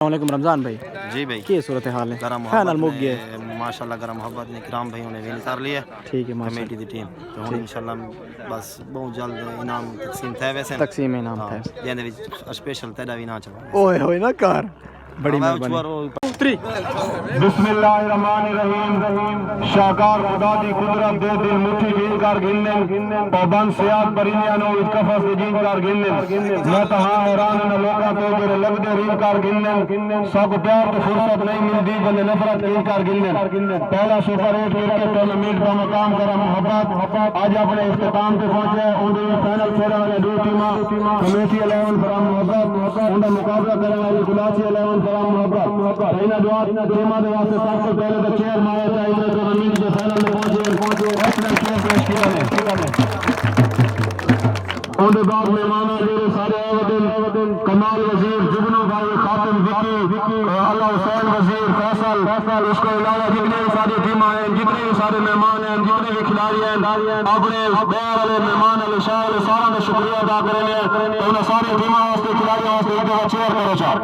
वालेकुम रमज़ान भाई। जी भाई, की सूरत हाल है? गरम फाइनल मोहब्बत मुक गए। ने माशाल्लाह गरम मोहब्बत ने किराम भाइयों ने विन कर लिया ठीक है कमेटी माशाल्लाह। की टीम। तो हुन ठीक इंशाल्लाह बस बहुत जल्द इनाम तकसीम थे वैसे। तकसीम इनाम हाँ, था। जेंदे विच स्पेशल तेरा भी ना चवा ओए होए ना कार बड़ी हाँ मेहरबानी। छुआरो थ्री बिस्मिल्लाहिर्रहमानिर्रहीम शाकार खुदा दी कुदरत दे दिल मुट्ठी जीन कर गिनने पाबंद सियाद परिंदियां नो इस कफस दे जीन कर गिनने मैं तहां हैरान न लोकां तो जेरे लगदे रीन कर गिनने सब प्यार तो फुर्सत नहीं मिलदी बंदे नफरत कीन कर गिनने पहला सुपर 8 क्रिकेट टूर्नामेंट का मकाम करा मोहब्बत आज अपने इख्तिताम पे पहुंचे उनके फाइनल खेलने वाले दो टीमां कमेटी 11 फराम मोहब्बत उनका मुकाबला करने वाली गुलासी 11 फराम मोहब्बत इन दुआ टीमां दे वास्ते सबसे पहले तो चेयर मारा चाहिए टूर्नामेंट के फाइनल में पहुंचे एक्सीलेंट खेल पेश किया है उनके बाद मेहमान जो सारे आए कमाल वजीर जुगनू भाई खातिम विकी अल्लाह हुसैन वजीर फैसल उसके अलावा जितने भी सारी टीमां हैं जितने भी सारे मेहमान हैं जितने भी खिलाड़ी हैं अपने बैर वाले मेहमान वाले शाह वाले सारा का शुक्रिया अदा करेंगे उन्हें सारी टीमां वास्ते खिलाड़ियों वास्ते एक दफा चेयर करो चार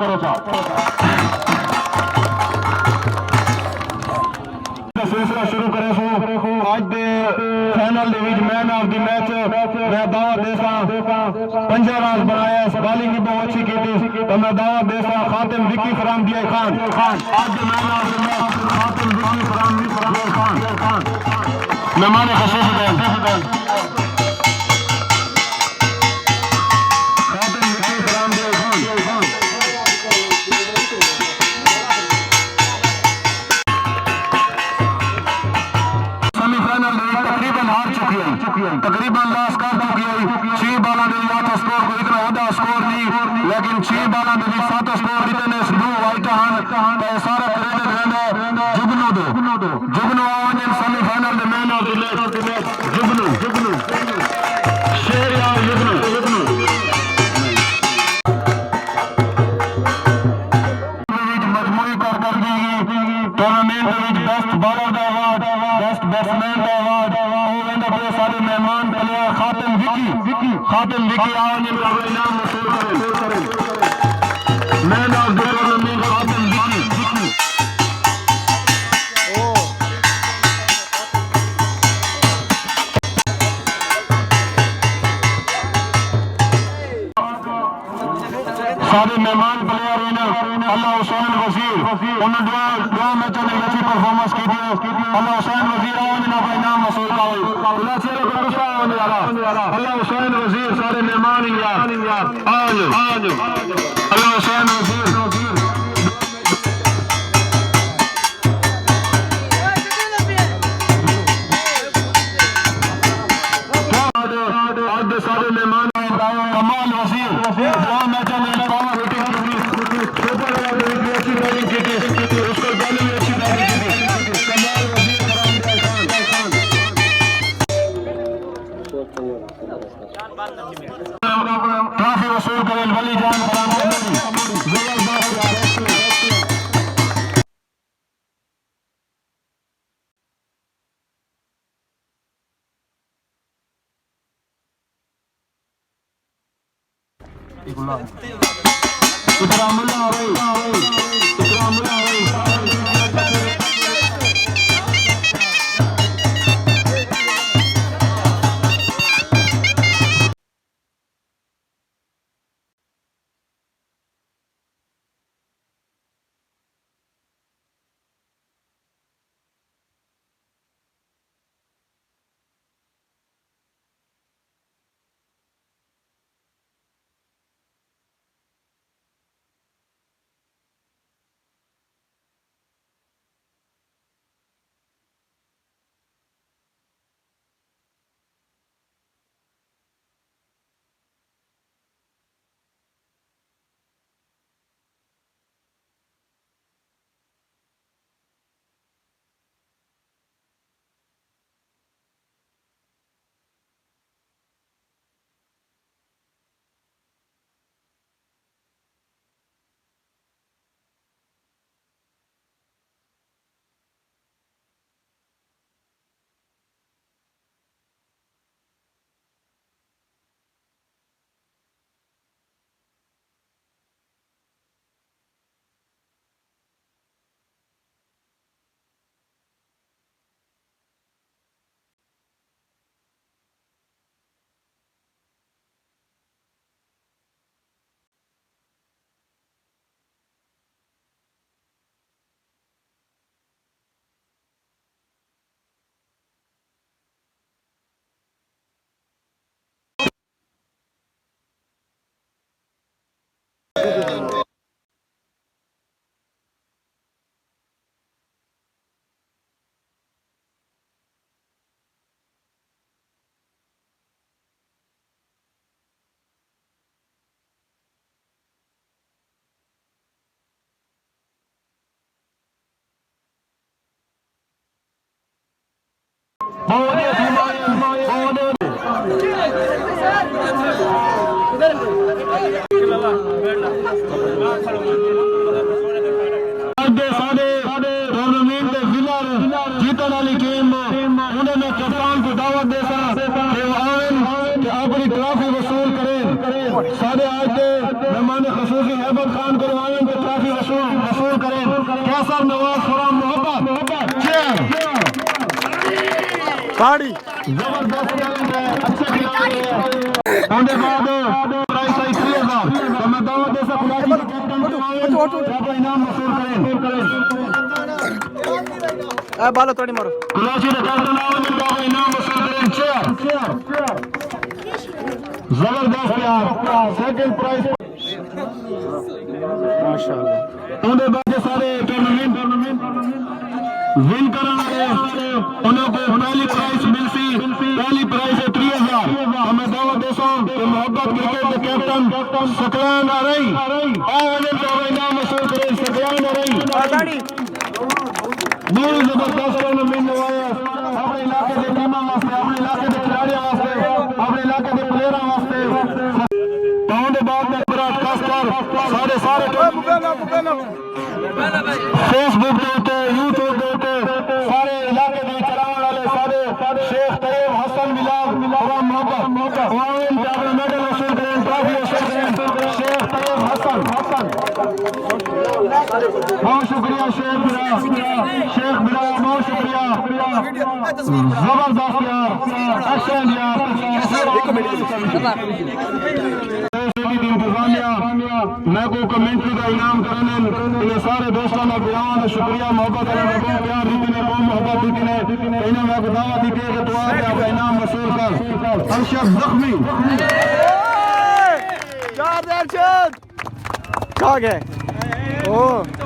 सिलसिला शुरू करे आज दे final man of the match मैं दावत देसा 50 रन बनाया बॉलिंग भी बहुत अच्छी की तो मैं दावत देसा खातिम विकी फराम दिया खान आज दे मैन ऑफ द मैच खातिम विकी फराम खान मेहमान खसूस खातिम विकी फराम दिया खान तकरीबन लास्ट कर चुकी है 6 बालों के या तो स्कोर को इतना ज्यादा स्कोर नहीं लेकिन 6 बालों के 7 स्कोर जितने ब्लू वाइट हैं सारा क्रेडिट रहंदा जुगनू आवन इन सेमीफाइनल दे man of the match Jugnu शेर यार जुगनू मजमूई कारकर्दगी टूर्नामेंट में बेस्ट बॉलर का अवार्ड बेस्ट बैट्समैन का अवार्ड सारे मेहमान प्लेयर खातिम विकी आवन इनका इनाम वसूल करें मैन ऑफ द टूर्नामेंट खातिम विकी सारे मेहमान प्लेयर अल्लाह हुसैन वजीर उन्होंने दो मैचों में अच्छी परफॉर्मेंस की थी अल्लाह हुसैन वजीर आवन इनका इनाम वसूल अल्लाह हुसैन वजीर सारे मेहमान अल्लाह हुसैन वजीर आज सारे मेहमान कमाल वजीर दो मैचों में पावर हिटिंग की सुपर ओवर भी अच्छी बैटिंग की थी उसको पहले भी अच्छी बैटिंग की थी कमाल वजीर ट्रॉफी वसूल करें वली जान जीतन वाली गेम उन्होंने कप्तान को दावत दे अपनी ट्रॉफी वसूल करें सारे आज के मेहमान खसूसी हैबत खान को आयन की ट्रॉफी वसूल करें कैसर नवाज खुराम मोहब्बत साड़ी जबरदस्त अच्छे खिलाड़ी होने बाद प्राइस आई 3000 तो मैं दावत दे सकता हूं कैप्टन को आयन का इनाम वसूल करें बालो तोड़ी मारो कुलाची ने कैप्टन आयन का इनाम वसूल करें चेयर जबरदस्त यार सेकंड प्राइस माशाल्लाह उन्हें बाकी सारे टूर्नामेंट विन करने उन्हें को पहली प्राइज मिलती पहली प्राइज है 3000 हमें दावत देता हूं कि मोहब्बत क्रिकेट के कैप्टन सकलान आ रही आवाज़ का इनाम वसूल करें सकलान आ रही बहुत जबरदस्त टूर्नामेंट नवाया अपने इलाके के टीमां वास्ते अपने इलाके के खिलाड़ियों वास्ते अपने इलाके के प्लेयरों वास्ते पाउंड बाद में विराट खासकर सारे फेसबुक के ऊपर यूट्यूब के ऊपर सारे इलाके में चलाने वाले सारे शेख तैयब हसन मिलाद खुराम मोहब्बत वाइन जागरण मेडल वसूल करें ट्रॉफी वसूल करें शेख तैयब हसन बहुत शुक्रिया शेख बिरा बहुत शुक्रिया जबरदस्त यार एक्शन यार मैं को कमेंट्री का इनाम करने इन सारे दोस्तों का गुलाम शुक्रिया मोहब्बत प्यार रीति ने बहुत मोहब्बत रीति ने इन्हें मैं दावा दी कि तो आपका इनाम वसूल कर अरशद जख्मी कहाँ गए ओ